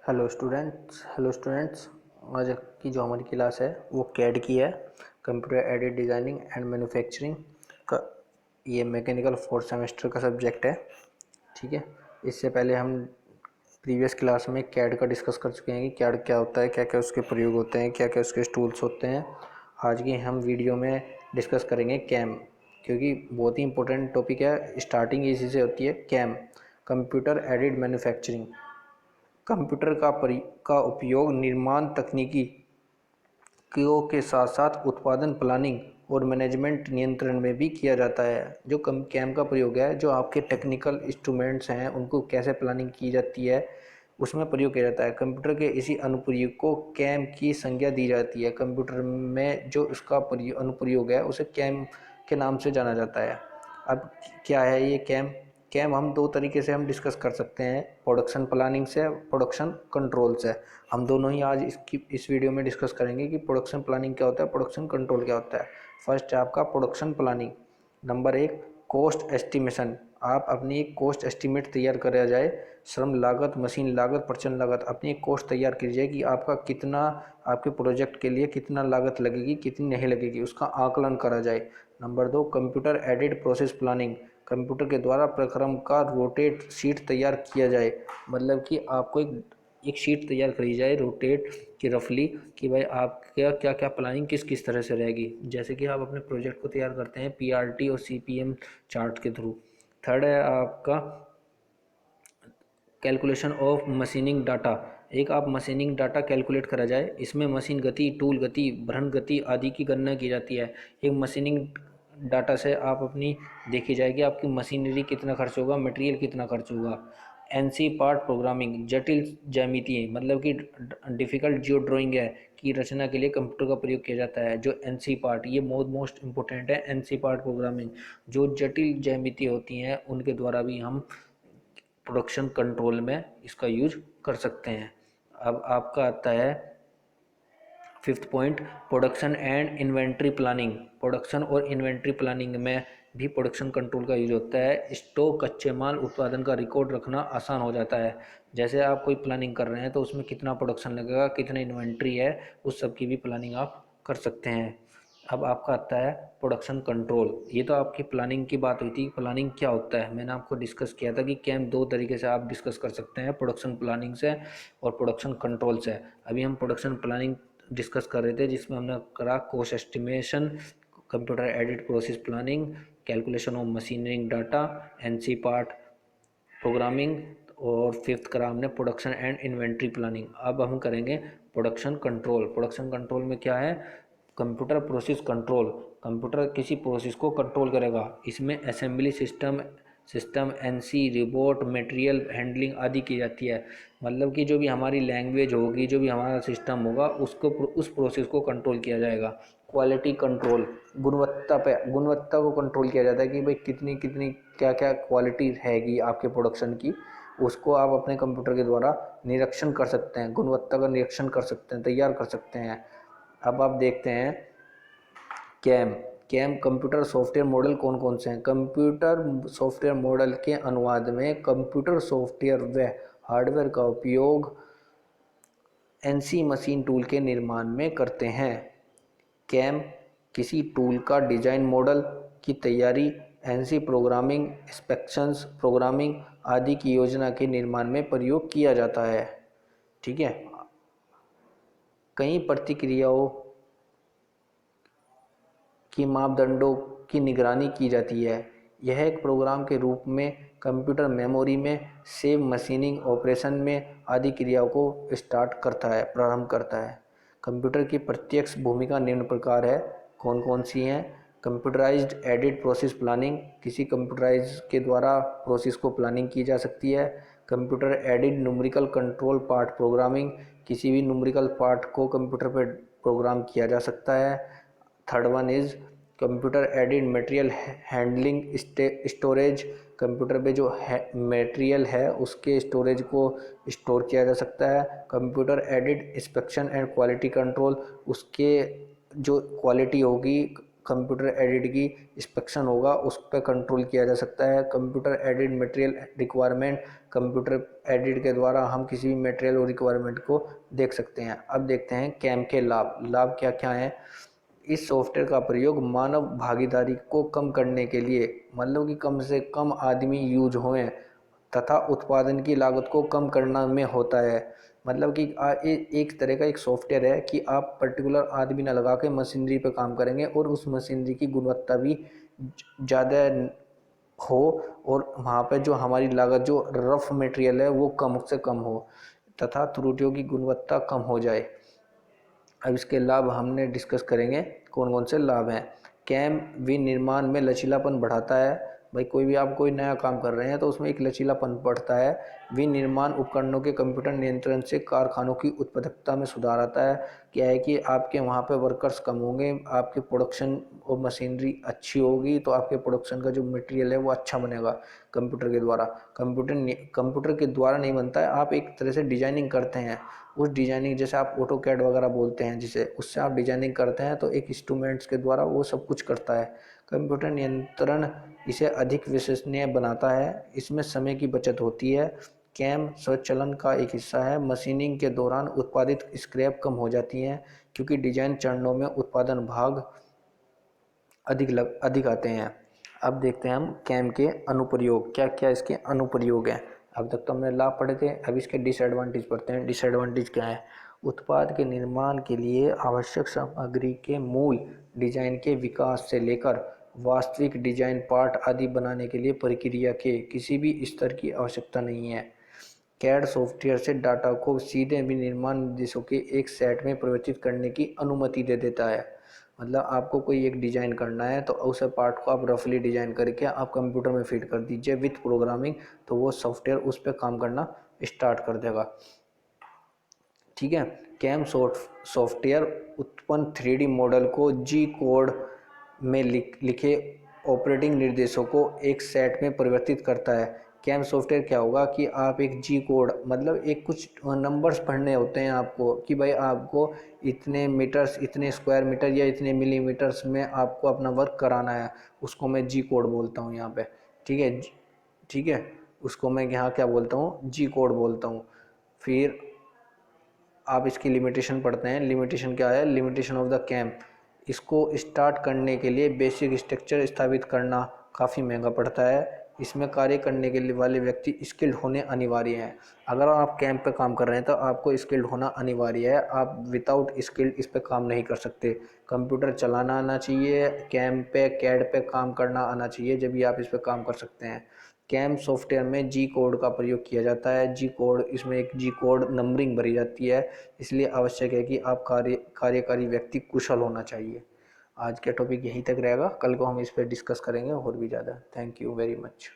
Hello students. आज की जो हमारी क्लास है वो कैड की है, computer aided designing and manufacturing का। ये मैकेनिकल फोर्थ सेमेस्टर का सब्जेक्ट है। ठीक है। इससे पहले हम प्रीवियस क्लास में कैड का डिस्कस कर चुके हैं कि कैड क्या होता है, क्या क्या उसके प्रयोग होते हैं, क्या क्या उसके टूल्स होते हैं। आज की हम वीडियो में डिस्कस करेंगे कैम, क्योंकि बहुत ही इंपॉर्टेंट टॉपिक है। स्टार्टिंग इसी से होती है। CAM, computer aided manufacturing. Computer का उपयोग निर्माण तकनीकी के साथ साथ उत्पादन प्लानिंग और मैनेजमेंट नियंत्रण में भी किया जाता है। जो कैम का प्रयोग है, जो आपके टेक्निकल इंस्ट्रूमेंट्स हैं उनको कैसे प्लानिंग की जाती है उसमें प्रयोग किया जाता है। कंप्यूटर के इसी अनुप्रयोग को कैम की संज्ञा दी जाती है। कंप्यूटर में जो उसका अनुप्रयोग है उसे कैम के नाम से जाना जाता है। अब क्या है ये कैम? कैम हम दो तरीके से हम डिस्कस कर सकते हैं, प्रोडक्शन प्लानिंग से, प्रोडक्शन कंट्रोल से। हम दोनों ही आज इस वीडियो में डिस्कस करेंगे कि प्रोडक्शन प्लानिंग क्या होता है, प्रोडक्शन कंट्रोल क्या होता है। फर्स्ट है आपका प्रोडक्शन प्लानिंग। नंबर एक, कॉस्ट एस्टिमेशन। आप अपनी एक कॉस्ट एस्टिमेट तैयार करा जाए, श्रम लागत, मशीन लागत, प्रचलन लागत, अपनी एक कॉस्ट तैयार कीजिए कि आपका कितना, आपके प्रोजेक्ट के लिए कितना लागत लगेगी, कितनी नहीं लगेगी, उसका आकलन करा जाए। नंबर दो, computer aided process planning. Computer के द्वारा प्रक्रम का रोटेट शीट तैयार किया जाए। मतलब कि आपको एक शीट तैयार करी जाए रोटेट की रफली, कि भाई आपका क्या क्या प्लानिंग किस किस तरह से रहेगी। जैसे कि आप अपने प्रोजेक्ट को तैयार करते हैं पीआरटी और सीपीएम चार्ट के थ्रू। थर्ड है आपका कैलकुलेशन ऑफ मशीनिंग डाटा। एक आप मशीनिंग डाटा कैलकुलेट करा जाए, इसमें मशीन गति, टूल गति, भ्रमण गति आदि की गणना की जाती है। एक मशीनिंग डाटा से आप अपनी देखी जाएगी आपकी मशीनरी कितना खर्च होगा, मटेरियल कितना खर्च होगा। एनसी पार्ट प्रोग्रामिंग, जटिल ज्यामिति मतलब कि डिफ़िकल्ट जियो ड्राइंग है की रचना के लिए कंप्यूटर का प्रयोग किया जाता है। जो एनसी पार्ट, ये मोस्ट इंपॉर्टेंट है। एनसी पार्ट प्रोग्रामिंग, जो जटिल ज्यामिति होती हैं उनके द्वारा भी हम प्रोडक्शन कंट्रोल में इसका यूज कर सकते हैं। अब आपका आता है fifth point, production and inventory planning. Production और इन्वेंट्री प्लानिंग में भी प्रोडक्शन कंट्रोल का यूज होता है। स्टॉक, कच्चे माल, उत्पादन का रिकॉर्ड रखना आसान हो जाता है। जैसे आप कोई प्लानिंग कर रहे हैं तो उसमें कितना प्रोडक्शन लगेगा, कितना इन्वेंट्री है, उस सब की भी प्लानिंग आप कर सकते हैं। अब आपका आता है प्रोडक्शन कंट्रोल। ये तो आपकी प्लानिंग की बात हुई थी। प्लानिंग क्या होता है मैंने आपको डिस्कस किया था कि कैम दो तरीके से आप डिस्कस कर सकते हैं, प्रोडक्शन प्लानिंग से और प्रोडक्शन कंट्रोल से। अभी हम प्रोडक्शन प्लानिंग डिस्कस कर रहे थे जिसमें हमने करा cost estimation, computer aided process planning, calculation of machining data, NC part programming, और फिफ्थ करा हमने प्रोडक्शन एंड इन्वेंट्री प्लानिंग। अब हम करेंगे प्रोडक्शन कंट्रोल। प्रोडक्शन कंट्रोल में क्या है? Computer process control. कंप्यूटर किसी प्रोसेस को कंट्रोल करेगा। इसमें assembly system NC, report, material handling आदि की जाती है। मतलब कि जो भी हमारी लैंग्वेज होगी, जो भी हमारा सिस्टम होगा, उसको उस प्रोसेस को कंट्रोल किया जाएगा। क्वालिटी कंट्रोल, गुणवत्ता को कंट्रोल किया जाता है कि भाई कितनी कितनी क्या क्या क्वालिटी रहेगी आपके प्रोडक्शन की, उसको आप अपने कंप्यूटर के द्वारा निरीक्षण कर सकते हैं, गुणवत्ता का निरीक्षण कर सकते हैं, तैयार कर सकते हैं। अब आप देखते हैं CAM. CAM computer software model कौन कौन से हैं? कंप्यूटर सॉफ्टवेयर मॉडल के अनुवाद में कंप्यूटर सॉफ्टवेयर व हार्डवेयर का उपयोग एनसी मशीन टूल के निर्माण में करते हैं। कैम किसी टूल का डिजाइन, मॉडल की तैयारी, एनसी प्रोग्रामिंग, इंस्पेक्शंस, प्रोग्रामिंग आदि की योजना के निर्माण में प्रयोग किया जाता है। ठीक है। कई प्रतिक्रियाओं की मापदंडों की निगरानी की जाती है। यह एक प्रोग्राम के रूप में कंप्यूटर मेमोरी में सेव, मशीनिंग ऑपरेशन में आदि क्रियाओं को स्टार्ट करता है, प्रारंभ करता है। कंप्यूटर की प्रत्यक्ष भूमिका निम्न प्रकार है। कौन कौन सी हैं? कंप्यूटराइज्ड एडिट प्रोसेस प्लानिंग, किसी कंप्यूटराइज के द्वारा प्रोसेस को प्लानिंग की जा सकती है। Computer added numerical control part programming, किसी भी न्यूमेरिकल पार्ट को कंप्यूटर पर प्रोग्राम किया जा सकता है। Third one is computer aided material handling storage, computer पे जो मटेरियल है उसके स्टोरेज को स्टोर किया जा सकता है। Computer aided inspection and quality control, उसके जो क्वालिटी होगी, कंप्यूटर एडेड की इंस्पेक्शन होगा उस पर कंट्रोल किया जा सकता है। Computer aided material requirement, computer aided के द्वारा हम किसी भी मटेरियल और रिक्वायरमेंट को देख सकते हैं। अब देखते हैं कैम के लाभ। लाभ क्या क्या हैं? इस सॉफ्टवेयर का प्रयोग मानव भागीदारी को कम करने के लिए, मतलब कि कम से कम आदमी यूज हों, तथा उत्पादन की लागत को कम करना में होता है। मतलब कि एक तरह का एक सॉफ्टवेयर है कि आप पर्टिकुलर आदमी ना लगा के मशीनरी पे काम करेंगे और उस मशीनरी की गुणवत्ता भी ज़्यादा हो, और वहाँ पे जो हमारी लागत, जो रफ मटेरियल है वो कम से कम हो, तथा त्रुटियों की गुणवत्ता कम हो जाए। अब इसके लाभ हमने डिस्कस करेंगे कौन कौन से लाभ हैं। कैम विनिर्माण में लचीलापन बढ़ाता है। भाई कोई भी आप कोई नया काम कर रहे हैं तो उसमें एक लचीलापन बढ़ता है। विनिर्माण उपकरणों के कंप्यूटर नियंत्रण से कारखानों की उत्पादकता में सुधार आता है। क्या है कि आपके वहाँ पे वर्कर्स कम होंगे, आपके प्रोडक्शन और मशीनरी अच्छी होगी, तो आपके प्रोडक्शन का जो मटेरियल है वो अच्छा बनेगा कंप्यूटर के द्वारा। कंप्यूटर के द्वारा नहीं बनता है, आप एक तरह से डिजाइनिंग करते हैं। उस डिजाइनिंग, जैसे आप ऑटो कैड वगैरह बोलते हैं जिसे, उससे आप डिजाइनिंग करते हैं तो एक इंस्ट्रूमेंट्स के द्वारा वो सब कुछ करता है। कंप्यूटर नियंत्रण इसे अधिक विश्वसनीय बनाता है। इसमें समय की बचत होती है। कैम स्वचालन का एक हिस्सा है। मशीनिंग के दौरान उत्पादित स्क्रैप कम हो जाती हैं क्योंकि डिजाइन चरणों में उत्पादन भाग अधिक आते हैं। अब देखते हैं हम कैम के अनुप्रयोग, क्या क्या इसके अनुप्रयोग हैं। अब तक तो हमने लाभ पढ़े थे, अब इसके डिसएडवांटेज पढ़ते हैं। डिसएडवांटेज क्या है? उत्पाद के निर्माण के लिए आवश्यक सामग्री के मूल डिजाइन के विकास से लेकर वास्तविक डिजाइन पार्ट आदि बनाने के लिए प्रक्रिया के किसी भी स्तर की आवश्यकता नहीं है। कैड सॉफ्टवेयर से डाटा को सीधे विनिर्माण निर्देशों के एक सेट में परिवर्तित करने की अनुमति दे देता है। मतलब आपको कोई एक डिज़ाइन करना है तो उस पार्ट को आप रफली डिज़ाइन करके आप कंप्यूटर में फीड कर दीजिए विथ प्रोग्रामिंग, तो वो सॉफ्टवेयर उस पर काम करना स्टार्ट कर देगा। ठीक है। कैम सॉफ्टवेयर उत्पन्न 3D मॉडल को जी कोड में लिखे ऑपरेटिंग निर्देशों को एक सेट में परिवर्तित करता है। कैम सॉफ्टवेयर क्या होगा कि आप एक जी कोड, मतलब एक कुछ नंबर्स पढ़ने होते हैं आपको, कि भाई आपको इतने मीटर्स, इतने स्क्वायर मीटर या इतने मिलीमीटर्स में आपको अपना वर्क कराना है, उसको मैं जी कोड बोलता हूँ यहाँ पे। ठीक है, ठीक है, उसको मैं यहाँ क्या बोलता हूँ? जी कोड बोलता हूँ। फिर आप इसकी लिमिटेशन पढ़ते हैं। लिमिटेशन क्या है? Limitation of the CAM. इसको स्टार्ट करने के लिए बेसिक स्ट्रक्चर स्थापित करना काफ़ी महंगा पड़ता है। इसमें कार्य करने के लिए वाले व्यक्ति स्किल्ड होने अनिवार्य हैं। अगर आप कैम पे काम कर रहे हैं तो आपको स्किल्ड होना अनिवार्य है। आप विदाउट स्किल्ड इस पे काम नहीं कर सकते। कंप्यूटर चलाना आना चाहिए, कैम पे कैड पे काम करना आना चाहिए, जब भी आप इस पे काम कर सकते हैं। कैम सॉफ्टवेयर में जी कोड का प्रयोग किया जाता है। जी कोड, इसमें एक जी कोड नंबरिंग भरी जाती है, इसलिए आवश्यक है कि आप कार्यकारी व्यक्ति कुशल होना चाहिए। आज का टॉपिक यहीं तक रहेगा, कल को हम इस पर डिस्कस करेंगे और भी ज़्यादा। Thank you very much.